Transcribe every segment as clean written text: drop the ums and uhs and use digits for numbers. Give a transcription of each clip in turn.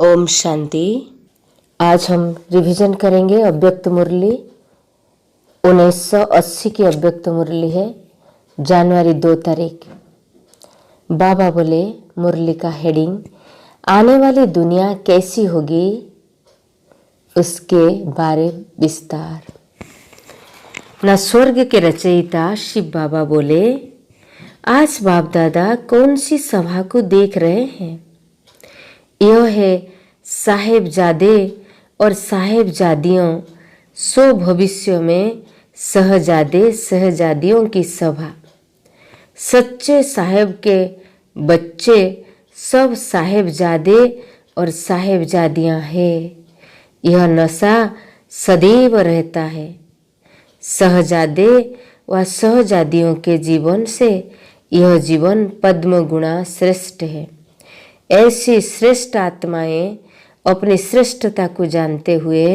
ओम शांति। आज हम रिवीजन करेंगे अव्यक्त मुरली। 1980 की अव्यक्त मुरली है, जनवरी 2 तारीख। बाबा बोले मुरली का हेडिंग आने वाली दुनिया कैसी होगी, उसके बारे विस्तार। ना स्वर्ग के रचयिता शिव बाबा बोले, आज बाप दादा कौन सी सभा को देख रहे हैं। यह है साहेबजादे और साहेबजादियों सो भविष्य में सहजादे सहजादियों की सभा। सच्चे साहेब के बच्चे सब साहेबजादे और साहेबजादियां हैं। यह नशा सदैव रहता है। सहजादे व सहजादियों के जीवन से यह जीवन पद्म गुणा श्रेष्ठ है। ऐसी श्रेष्ठ आत्माएं अपनी श्रेष्ठता को जानते हुए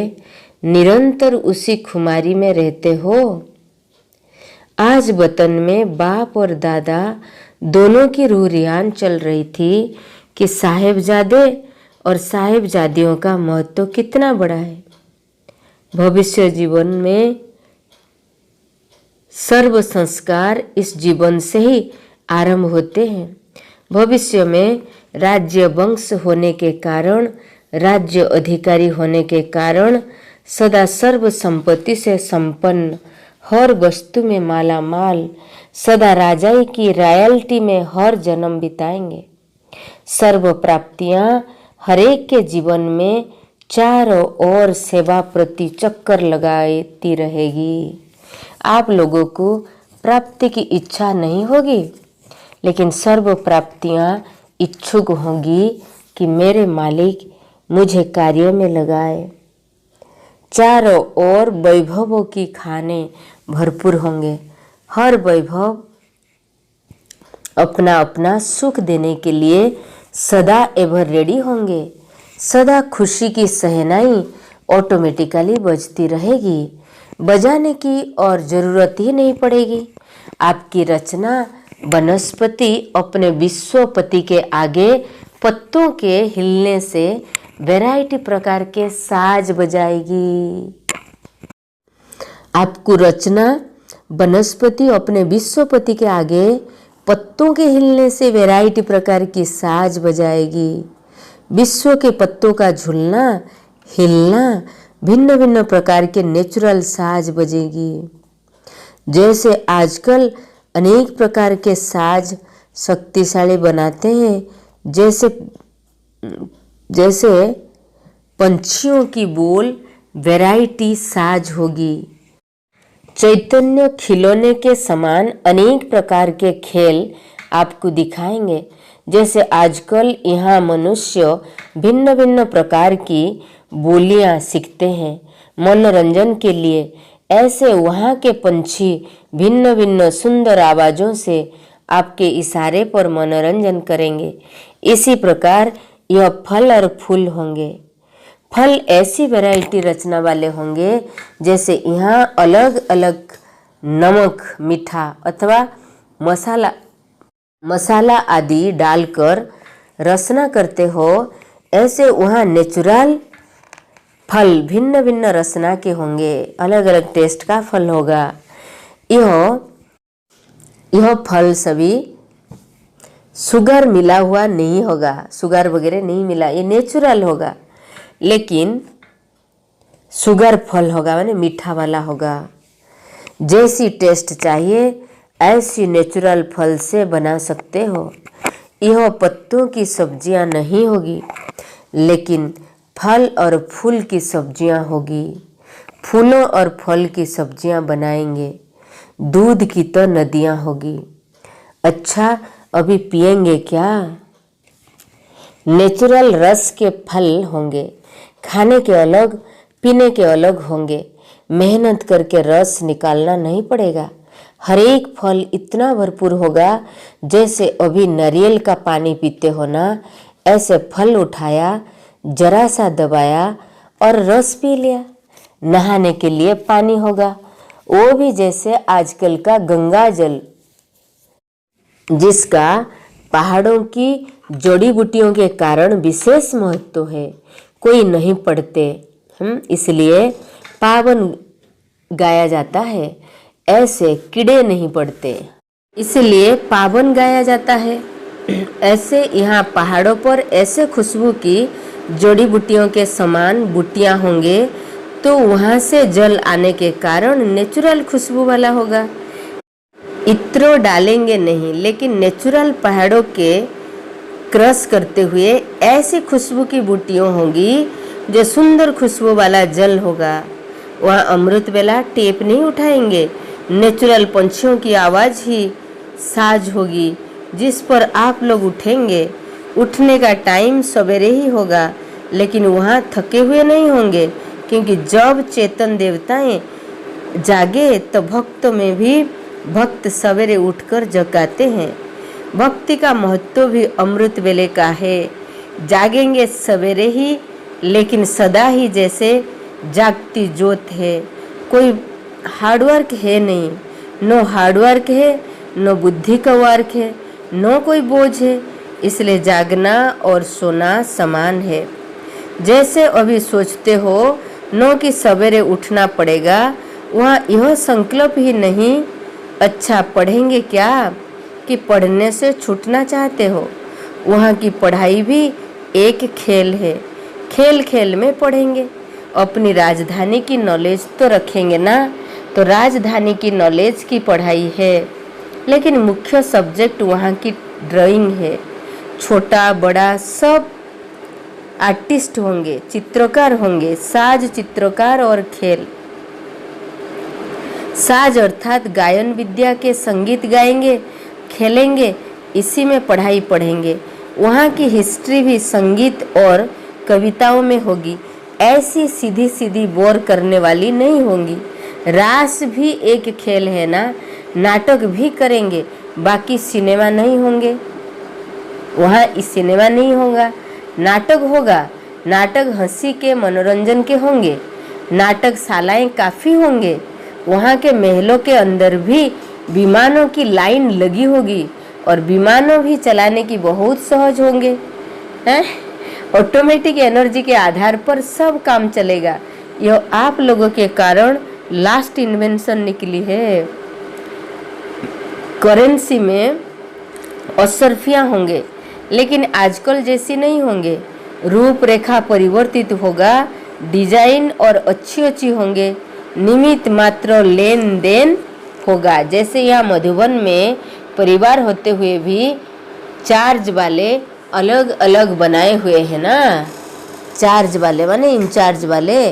निरंतर उसी खुमारी में रहते हो। आज वतन में बाप और दादा दोनों की रूह रियान चल रही थी कि साहेबजादे और साहेबजादियों का महत्व कितना बड़ा है। भविष्य जीवन में सर्व संस्कार इस जीवन से ही आरंभ होते हैं। भविष्य में राज्य वंश होने के कारण, राज्य अधिकारी होने के कारण सदा सर्व संपत्ति से संपन्न, हर वस्तु में माला माल, सदा राजाई की रॉयल्टी में हर जन्म बिताएंगे। सर्व प्राप्तियां हरेक के जीवन में चारों ओर सेवा प्रति चक्कर लगाती रहेगी। आप लोगों को प्राप्ति की इच्छा नहीं होगी, लेकिन सर्व प्राप्तियां इच्छुक होंगी कि मेरे मालिक मुझे कार्यों में लगाए। चारों ओर वैभवों की खाने भरपूर होंगे। हर वैभव अपना अपना सुख देने के लिए सदा एवर रेडी होंगे। सदा खुशी की सहनाई ऑटोमेटिकली बजती रहेगी। बजाने की और जरूरत ही नहीं पड़ेगी। आपकी रचना वनस्पति अपने विश्वपति के आगे पत्तों के हिलने से वैरायटी प्रकार के साज बजाएगी। आपको रचना वनस्पति अपने विश्वपति के आगे पत्तों के हिलने से वैरायटी प्रकार की साज बजाएगी। विश्व के पत्तों का झूलना हिलना भिन्न भिन्न प्रकार के नेचुरल साज बजेगी। जैसे आजकल अनेक प्रकार के साज शक्तिशाली बनाते हैं, जैसे पंछियों की बोल वैरायटी साज होगी। चैतन्य खिलौने के समान अनेक प्रकार के खेल आपको दिखाएंगे। जैसे आजकल यहाँ मनुष्य भिन्न भिन्न प्रकार की बोलियां सीखते हैं मनोरंजन के लिए, ऐसे वहाँ के पंछी भिन्न भिन्न सुंदर आवाज़ों से आपके इशारे पर मनोरंजन करेंगे। इसी प्रकार यह फल और फूल होंगे। फल ऐसी वैरायटी रचना वाले होंगे जैसे यहाँ अलग अलग नमक, मीठा अथवा मसाला आदि डालकर रचना करते हो, ऐसे वहाँ नेचुरल फल भिन्न भिन्न रचना के होंगे। अलग अलग टेस्ट का फल होगा। यह फल सभी शुगर मिला हुआ नहीं होगा, शुगर वगैरह नहीं मिला, ये नेचुरल होगा। लेकिन शुगर फल होगा माने मीठा वाला होगा। जैसी टेस्ट चाहिए ऐसी नेचुरल फल से बना सकते हो। यह पत्तों की सब्जियां नहीं होगी, लेकिन फल और फूल की सब्जियां होगी। फूलों और फल की सब्जियां बनाएंगे। दूध की तो नदियां होगी। अच्छा, अभी पिएंगे क्या? नेचुरल रस के फल होंगे। खाने के अलग, पीने के अलग होंगे। मेहनत करके रस निकालना नहीं पड़ेगा। हर एक फल इतना भरपूर होगा जैसे अभी नारियल का पानी पीते हो ना, ऐसे फल उठाया, जरा सा दबाया और रस पी लिया। नहाने के लिए पानी होगा, वो भी जैसे आजकल का गंगा जल, जिसका पहाड़ों की जड़ी बूटियों के कारण विशेष महत्व है, कोई नहीं पढ़ते, इसलिए पावन गाया जाता है। ऐसे कीड़े नहीं पड़ते, इसलिए पावन गाया जाता है। ऐसे यहाँ पहाड़ों पर ऐसे खुशबू की जड़ी बूटियों के समान बूटियाँ होंगे, तो वहाँ से जल आने के कारण नेचुरल खुशबू वाला होगा। इत्र डालेंगे नहीं, लेकिन नेचुरल पहाड़ों के क्रश करते हुए ऐसी खुशबू की बूटियाँ होंगी जो सुंदर खुशबू वाला जल होगा। वहाँ अमृत वेला टेप नहीं उठाएंगे, नेचुरल पंछियों की आवाज़ ही साज होगी जिस पर आप लोग उठेंगे। उठने का टाइम सवेरे ही होगा, लेकिन वहाँ थके हुए नहीं होंगे, क्योंकि जब चेतन देवताएं जागे तो भक्त में भी भक्त सवेरे उठकर जगाते हैं। भक्ति का महत्व भी अमृत वेले का है। जागेंगे सवेरे ही, लेकिन सदा ही जैसे जागती ज्योत है। कोई हार्डवर्क है नहीं, नो हार्डवर्क है, नो बुद्धि का वर्क है, नो कोई बोझ है। इसलिए जागना और सोना समान है। जैसे अभी सोचते हो नो कि सवेरे उठना पड़ेगा, वहाँ यह संकल्प ही नहीं, अच्छा पढ़ेंगे क्या कि पढ़ने से छूटना चाहते हो। वहाँ की पढ़ाई भी एक खेल है, खेल खेल में पढ़ेंगे। अपनी राजधानी की नॉलेज तो रखेंगे ना, तो राजधानी की नॉलेज की पढ़ाई है, लेकिन मुख्य सब्जेक्ट वहाँ की ड्राइंग है। छोटा बड़ा सब आर्टिस्ट होंगे, चित्रकार होंगे, साज चित्रकार और खेल। साज अर्थात गायन विद्या के संगीत गाएंगे, खेलेंगे, इसी में पढ़ाई पढ़ेंगे। वहाँ की हिस्ट्री भी संगीत और कविताओं में होगी, ऐसी सीधी सीधी बोर करने वाली नहीं होंगी। रास भी एक खेल है ना, नाटक भी करेंगे, बाकी सिनेमा नहीं होंगे। वहाँ इस सिनेमा नहीं होगा, नाटक होगा। नाटक हंसी के मनोरंजन के होंगे, नाटक शालाएं काफ़ी होंगे। वहाँ के महलों के अंदर भी विमानों की लाइन लगी होगी, और विमानों भी चलाने की बहुत सहज होंगे हैं। ऑटोमेटिक एनर्जी के आधार पर सब काम चलेगा। यह आप लोगों के कारण लास्ट इन्वेंशन निकली है। करेंसी में असरफियाँ होंगे, लेकिन आजकल जैसी नहीं होंगे। रूपरेखा परिवर्तित होगा, डिजाइन और अच्छी अच्छी होंगे। निमित्त मात्र लेन देन होगा। जैसे यहाँ मधुबन में परिवार होते हुए भी चार्ज वाले अलग अलग बनाए हुए हैं ना, चार्ज वाले माने इंचार्ज वाले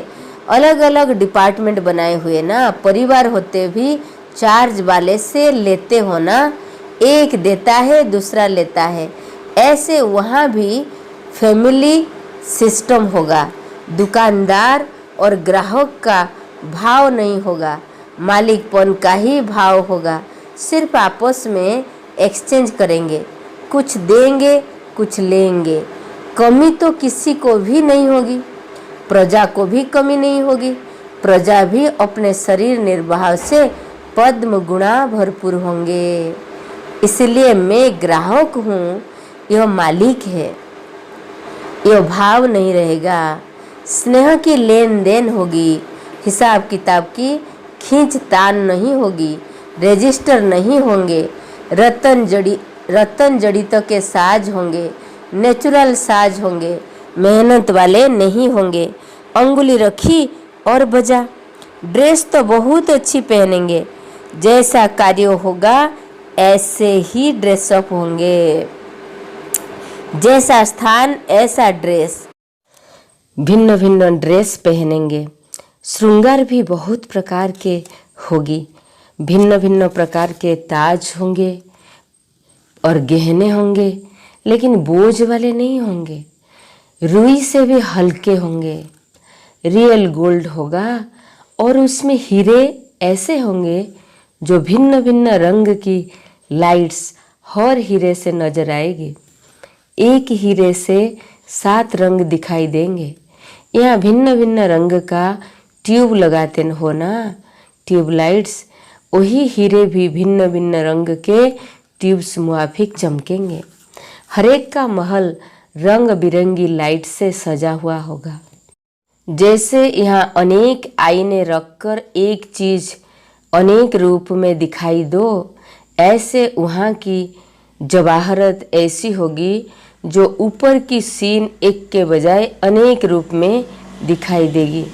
अलग अलग डिपार्टमेंट बनाए हुए ना। परिवार होते भी चार्ज वाले से लेते हो ना, एक देता है दूसरा लेता है। ऐसे वहाँ भी फैमिली सिस्टम होगा। दुकानदार और ग्राहक का भाव नहीं होगा, मालिकपन का ही भाव होगा। सिर्फ आपस में एक्सचेंज करेंगे, कुछ देंगे कुछ लेंगे। कमी तो किसी को भी नहीं होगी, प्रजा को भी कमी नहीं होगी। प्रजा भी अपने शरीर निर्वाह से पद्म गुणा भरपूर होंगे। इसलिए मैं ग्राहक हूँ, यह मालिक है, यह भाव नहीं रहेगा। स्नेह की लेन देन होगी, हिसाब किताब की खींच तान नहीं होगी, रजिस्टर नहीं होंगे। रतन जड़ितों के साज होंगे, नेचुरल साज होंगे, मेहनत वाले नहीं होंगे। अंगुली रखी और बजा। ड्रेस तो बहुत अच्छी पहनेंगे, जैसा कार्य होगा ऐसे ही ड्रेसअप होंगे। जैसा स्थान ऐसा ड्रेस, भिन्न भिन्न ड्रेस पहनेंगे। श्रृंगार भी बहुत प्रकार के होगी, भिन्न भिन्न प्रकार के ताज होंगे और गहने होंगे, लेकिन बोझ वाले नहीं होंगे। रुई से भी हल्के होंगे। रियल गोल्ड होगा और उसमें हीरे ऐसे होंगे जो भिन्न भिन्न रंग की लाइट्स हर हीरे से नजर आएगी। एक हीरे से 7 रंग दिखाई देंगे। यहाँ भिन्न भिन्न रंग का ट्यूब लगाते हो ना, ट्यूब लाइट्स, वही हीरे भी भिन्न भिन्न रंग के ट्यूब्स मुआफिक चमकेंगे। हरेक का महल रंग बिरंगी लाइट से सजा हुआ होगा। जैसे यहाँ अनेक आईने रखकर एक चीज अनेक रूप में दिखाई दो, ऐसे वहाँ की जवाहरत ऐसी होगी जो ऊपर की सीन एक के बजाय अनेक रूप में दिखाई देगी।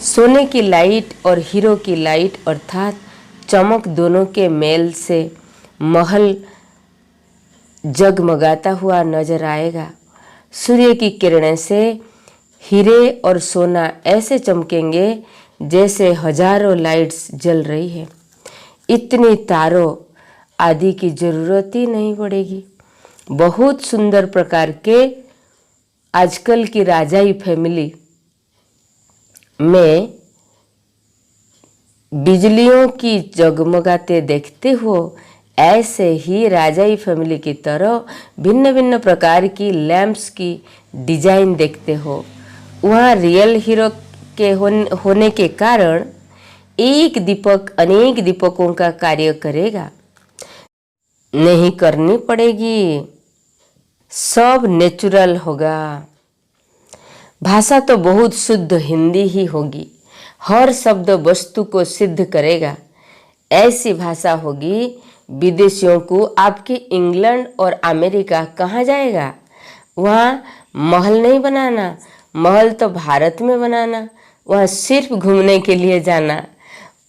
सोने की लाइट और हीरो की लाइट अर्थात चमक दोनों के मेल से महल जगमगाता हुआ नजर आएगा। सूर्य की किरणें से हीरे और सोना ऐसे चमकेंगे जैसे हजारों लाइट्स जल रही है। इतनी तारों आदि की जरूरत ही नहीं पड़ेगी। बहुत सुंदर प्रकार के आजकल की राजाई फैमिली में बिजलियों की जगमगाते देखते हो, ऐसे ही राजाई फैमिली की तरह भिन्न भिन्न प्रकार की लैंप्स की डिजाइन देखते हो। वहाँ रियल हीरो के होने के कारण एक दीपक अनेक दीपकों का कार्य करेगा, नहीं करनी पड़ेगी, सब नेचुरल होगा। भाषा तो बहुत शुद्ध हिंदी ही होगी, हर शब्द वस्तु को सिद्ध करेगा। ऐसी भाषा होगी विदेशियों को आपके इंग्लैंड और अमेरिका कहाँ जाएगा, वहाँ महल नहीं बनाना, महल तो भारत में बनाना, वहाँ सिर्फ घूमने के लिए जाना।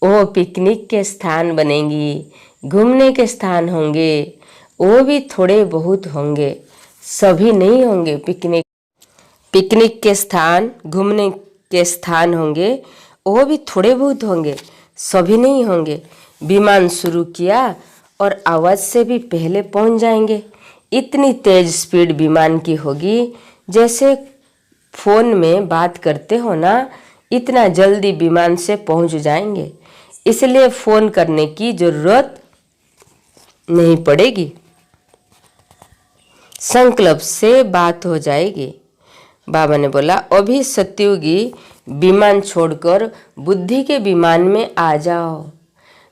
वो पिकनिक के स्थान बनेंगी, घूमने के स्थान होंगे, वो भी थोड़े बहुत होंगे, सभी नहीं होंगे। पिकनिक के स्थान, घूमने के स्थान होंगे, वो भी थोड़े बहुत होंगे, सभी नहीं होंगे। विमान शुरू किया और आवाज़ से भी पहले पहुंच जाएंगे। इतनी तेज स्पीड विमान की होगी, जैसे फ़ोन में बात करते हो ना, इतना जल्दी विमान से पहुंच जाएंगे, इसलिए फ़ोन करने की ज़रूरत नहीं पड़ेगी, संकल्प से बात हो जाएगी। बाबा ने बोला, अभी सत्युगी विमान छोड़कर बुद्धि के विमान में आ जाओ।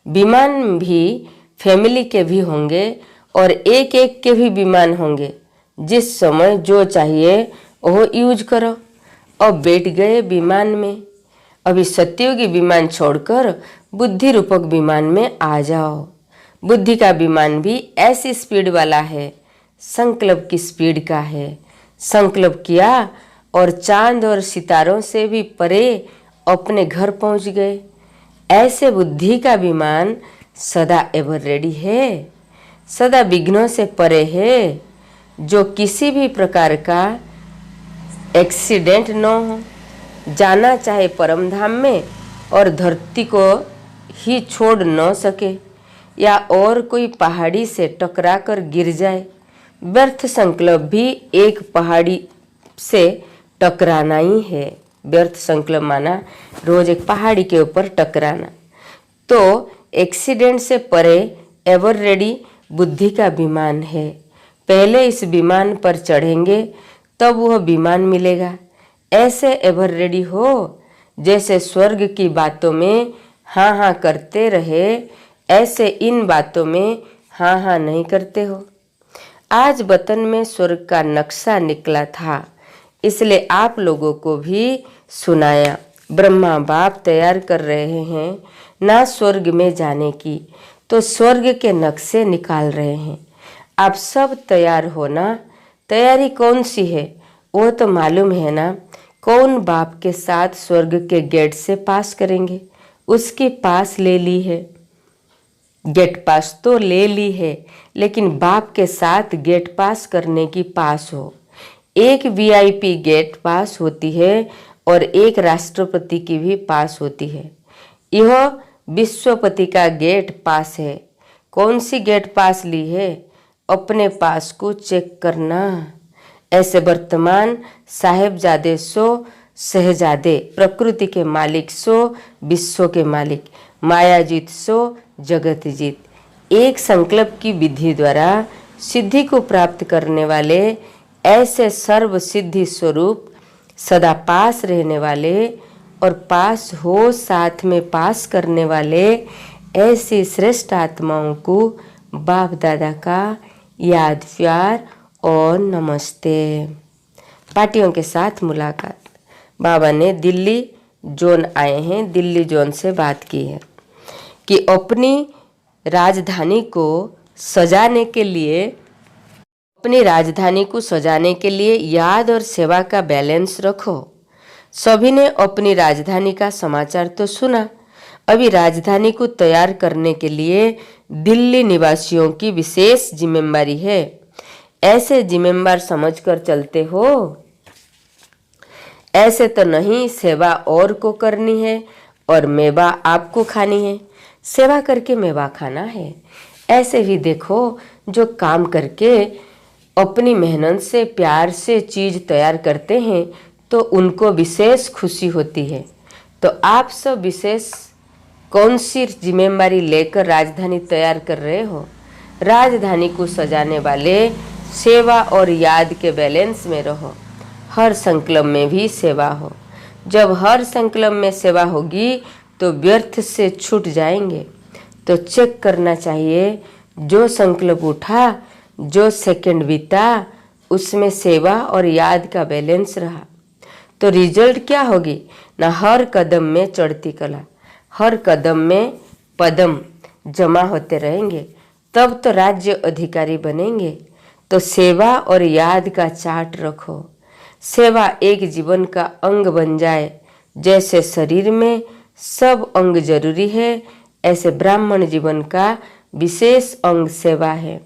विमान भी फैमिली के भी होंगे और एक एक के भी विमान होंगे, जिस समय जो चाहिए वो यूज करो। अब बैठ गए विमान में, अभी सत्युगी विमान छोड़कर बुद्धि रूपक विमान में आ जाओ। बुद्धि का विमान भी ऐसी स्पीड वाला है, संकल्प की स्पीड का है। संकल्प किया और चांद और सितारों से भी परे अपने घर पहुंच गए। ऐसे बुद्धि का विमान सदा एवर रेडी है, सदा विघ्नों से परे है, जो किसी भी प्रकार का एक्सीडेंट न हो। जाना चाहे परम धाम में और धरती को ही छोड़ न सके, या और कोई पहाड़ी से टकरा कर गिर जाए। व्यर्थ संकल्प भी एक पहाड़ी से टकराना ही है। व्यर्थ संकल्प माना रोज एक पहाड़ी के ऊपर टकराना। तो एक्सीडेंट से परे एवर रेडी बुद्धि का विमान है। पहले इस विमान पर चढ़ेंगे तब वह विमान मिलेगा। ऐसे एवर रेडी हो जैसे स्वर्ग की बातों में हाँ हाँ करते रहे, ऐसे इन बातों में हाँ हाँ नहीं करते हो। आज वतन में स्वर्ग का नक्शा निकला था, इसलिए आप लोगों को भी सुनाया। ब्रह्मा बाप तैयार कर रहे हैं ना स्वर्ग में जाने की, तो स्वर्ग के नक्शे निकाल रहे हैं। आप सब तैयार हो ना। तैयारी कौन सी है वो तो मालूम है ना। कौन बाप के साथ स्वर्ग के गेट से पास करेंगे, उसकी पास ले ली है। गेट पास तो ले ली है, लेकिन बाप के साथ गेट पास करने की पास हो। एक वीआईपी गेट पास होती है और एक राष्ट्रपति की भी पास होती है। यह विश्वपति का गेट पास है। कौन सी गेट पास ली है, अपने पास को चेक करना। ऐसे वर्तमान साहेबजादे सो शहजादे, प्रकृति के मालिक सो विश्व के मालिक, माया जीत सो जगत जीत। एक संकल्प की विधि द्वारा सिद्धि को प्राप्त करने वाले, ऐसे सर्व सिद्धि स्वरूप सदा पास रहने वाले और पास हो साथ में पास करने वाले, ऐसी श्रेष्ठ आत्माओं को बाप दादा का याद प्यार और नमस्ते। पार्टियों के साथ मुलाकात। बाबा ने दिल्ली जोन आए हैं, दिल्ली जोन से बात की है कि अपनी राजधानी को सजाने के लिए याद और सेवा का बैलेंस रखो। सभी ने अपनी राजधानी का समाचार तो सुना। अभी राजधानी को तैयार करने के लिए दिल्ली निवासियों की विशेष जिम्मेदारी है। ऐसे जिम्मेदार समझकर चलते हो? ऐसे तो नहीं, सेवा और को करनी है और मेवा आपको खानी है। सेवा करके मेवा खाना है। ऐसे ही देखो, जो काम करके अपनी मेहनत से प्यार से चीज तैयार करते हैं तो उनको विशेष खुशी होती है। तो आप सब विशेष कौन सी जिम्मेदारी लेकर राजधानी तैयार कर रहे हो? राजधानी को सजाने वाले सेवा और याद के बैलेंस में रहो। हर संकल्प में भी सेवा हो। जब हर संकल्प में सेवा होगी तो व्यर्थ से छूट जाएंगे। तो चेक करना चाहिए, जो संकल्प उठा, जो सेकंड बीता, उसमें सेवा और याद का बैलेंस रहा तो रिजल्ट क्या होगी ना? हर कदम में चढ़ती कला, हर कदम में पदम जमा होते रहेंगे, तब तो राज्य अधिकारी बनेंगे। तो सेवा और याद का चार्ट रखो। सेवा एक जीवन का अंग बन जाए। जैसे शरीर में सब अंग जरूरी है, ऐसे ब्राह्मण जीवन का विशेष अंग सेवा है।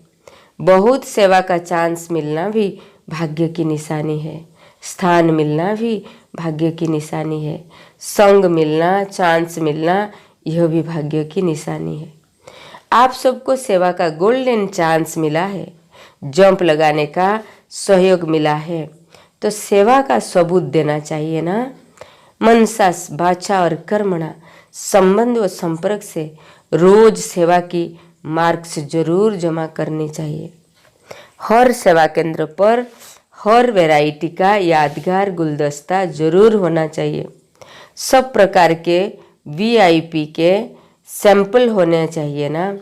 बहुत सेवा का चांस मिलना भी भाग्य की निशानी है। स्थान मिलना भी भाग्य की निशानी है। संग मिलना, चांस मिलना, यह भी भाग्य की निशानी है। आप सबको सेवा का गोल्डन चांस मिला है। जंप लगाने का सहयोग मिला है तो सेवा का सबूत देना चाहिए ना। मनसा वाचा और कर्मणा संबंध व संपर्क से रोज सेवा की मार्क्स जरूर जमा करनी चाहिए। हर सेवा केंद्र पर हर वैरायटी का यादगार गुलदस्ता जरूर होना चाहिए। सब प्रकार के वीआईपी के सैंपल होने चाहिए ना।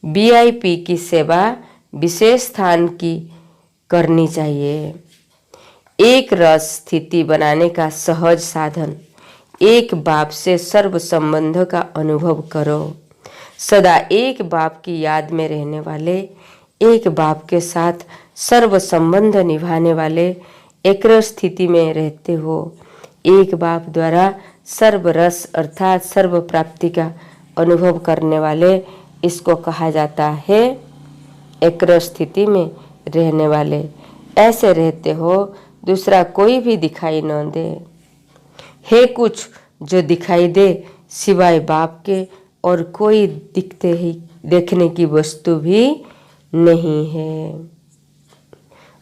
वीआईपी की सेवा विशेष स्थान की करनी चाहिए। एक रस स्थिति बनाने का सहज साधन। एक बाप से सर्व संबंध का अनुभव करो। सदा एक बाप की याद में रहने वाले, एक बाप के साथ सर्व संबंध निभाने वाले एक रस स्थिति में रहते हो। एक बाप द्वारा सर्व रस अर्थात सर्व प्राप्ति का अनुभव करने वाले, इसको कहा जाता है एक रस स्थिति में रहने वाले। ऐसे रहते हो दूसरा कोई भी दिखाई न दे। है कुछ जो दिखाई दे सिवाय बाप के और कोई देखने की वस्तु भी नहीं है।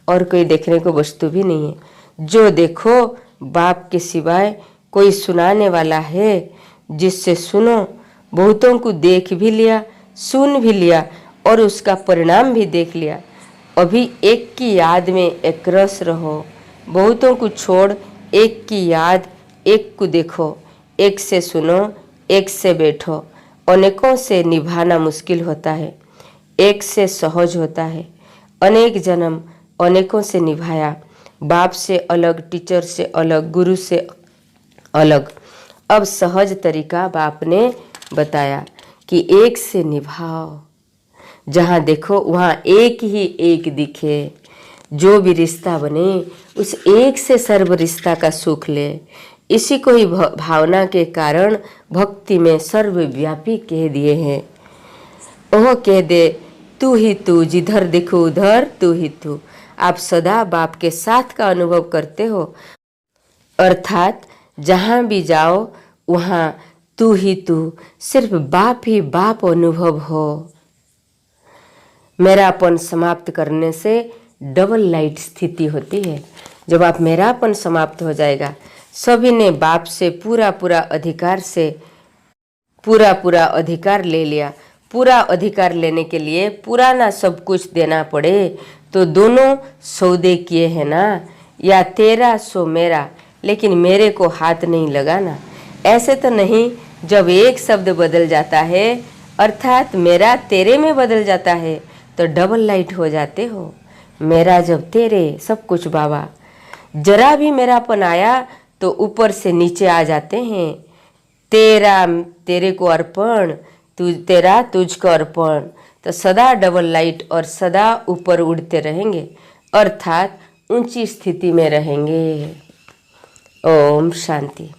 और कोई देखने को वस्तु भी नहीं है। जो देखो बाप के सिवाय कोई सुनाने वाला है, जिससे सुनो। बहुतों को देख भी लिया, सुन भी लिया और उसका परिणाम भी देख लिया। अभी एक की याद में एक रस रहो। बहुतों को छोड़ एक की याद, एक को देखो, एक से सुनो, एक से बैठो। अनेकों से निभाना मुश्किल होता है, एक से सहज होता है। अनेक जन्म अनेकों से निभाया, बाप से अलग, टीचर से अलग, गुरु से अलग। अब सहज तरीका बाप ने बताया कि एक से निभाओ। जहाँ देखो वहाँ एक ही एक दिखे। जो भी रिश्ता बने उस एक से सर्व रिश्ता का सुख ले। इसी को ही भावना के कारण भक्ति में सर्वव्यापी कह दिए हैं। ओह कह दे तू ही तू, जिधर देखो उधर तू ही तू। आप सदा बाप के साथ का अनुभव करते हो, अर्थात जहाँ भी जाओ वहाँ तू ही तू, सिर्फ बाप ही बाप अनुभव हो। मेरापन समाप्त करने से डबल लाइट स्थिति होती है। जब आप मेरापन समाप्त हो जाएगा, सभी ने बाप से पूरा अधिकार ले लिया। पूरा अधिकार लेने के लिए पुराना सब कुछ देना पड़े तो दोनों सौदे किए हैं ना। या तेरा सो मेरा, लेकिन मेरे को हाथ नहीं लगाना। ऐसे तो नहीं। जब एक शब्द बदल जाता है अर्थात मेरा तेरे में बदल जाता है तो डबल लाइट हो जाते हो। मेरा जब तेरे, सब कुछ बाबा। जरा भी मेरापन आया तो ऊपर से नीचे आ जाते हैं। तेरा तेरे को अर्पण, तू तेरा तुझको अर्पण। तो सदा डबल लाइट और सदा ऊपर उड़ते रहेंगे, अर्थात ऊंची स्थिति में रहेंगे। ओम शांति।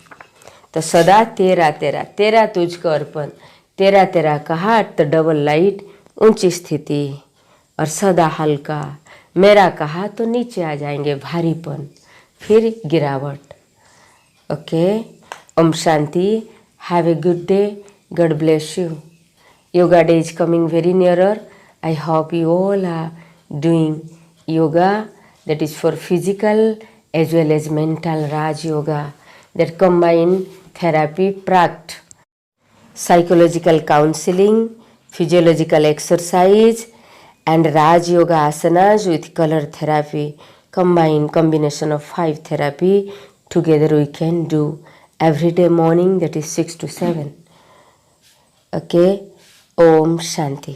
तो सदा तेरा तेरा, तेरा तुझको अर्पण, तेरा तेरा कहा तो डबल लाइट, ऊंची स्थिति, और सदा हल्का। मेरा कहा तो नीचे आ जाएंगे, भारीपन, फिर गिरावट। ओके, ओम शांति। Have a good day, god bless you. Yoga day is coming very nearer. I hope you all are doing yoga that is for physical as well as mental Raj Yoga that combine therapy, pract, psychological counseling, physiological exercise and Raj Yoga asanas with color therapy. Combination of 5 therapy together we can do every day morning, that is 6 to 7. Okay. ओम शांति।